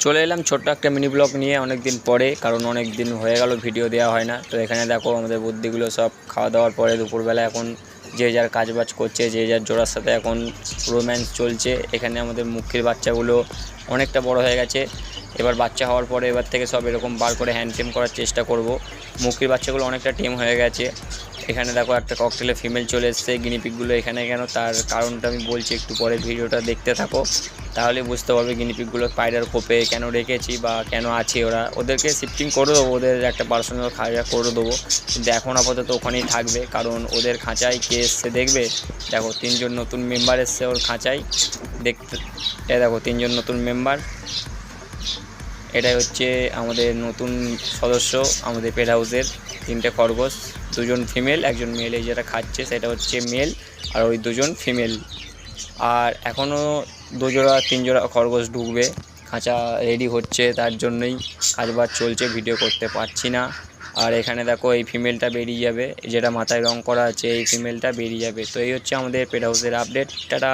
চলে এলাম ছোট্ট একটা মিনি ব্লগ নিয়ে অনেক দিন পরে, কারণ অনেক দিন হয়ে গেল ভিডিও দেওয়া হয় না। তো এখানে দেখো আমাদের বুদ্ধিগুলো সব খাওয়া দাওয়ার পরে দুপুরবেলা এখন যে যার কাজবাজ করছে, যে যার জোড়ার সাথে এখন রোম্যান্স চলছে। এখানে আমাদের মুখির বাচ্চাগুলো অনেকটা বড় হয়ে গেছে। এবার বাচ্চা হওয়ার পরে এবার থেকে সব এরকম বার করে হ্যান্ড টেম করার চেষ্টা করব। মুখির বাচ্চাগুলো অনেকটা টেম হয়ে গেছে। এখানে দেখো একটা ককটেলে ফিমেল চলে এসছে। গিনিপিকগুলো এখানে কেন, তার কারণটা আমি বলছি, একটু পরে ভিডিওটা দেখতে থাকো, তাহলে বুঝতে পারবে গিনিপিকগুলো পায়রার কোপে কেন রেখেছি বা কেন আছে। ওদেরকে শিফটিং করে দেবো, ওদের একটা পার্সোনাল খাঁচা করে দেবো, কিন্তু এখন আপাতত ওখানেই থাকবে, কারণ ওদের খাঁচায় কে এসছে দেখবে। দেখো 3জন নতুন মেম্বার এসছে ওর খাঁচায়, দেখতে দেখো 3জন নতুন মেম্বার। এটাই হচ্ছে আমাদের নতুন সদস্য আমাদের পেট হাউসের। 3টে খরগোশ, 2জন ফিমেল, 1জন মেল। এই যেটা খাচ্ছে সেটা হচ্ছে মেল, আর ওই 2জন ফিমেল। আর এখনও 3 জোড়া খরগোশ ঢুকবে, খাঁচা রেডি হচ্ছে, তার জন্যই কাজবাজ চলছে, ভিডিও করতে পারছি না। আর এখানে দেখো এই ফিমেলটা বেরিয়ে যাবে, যেটা মাথায় রং করা আছে এই ফিমেলটা বেরিয়ে যাবে। তো এই হচ্ছে আমাদের পেট হাউসের আপডেট। টাটা।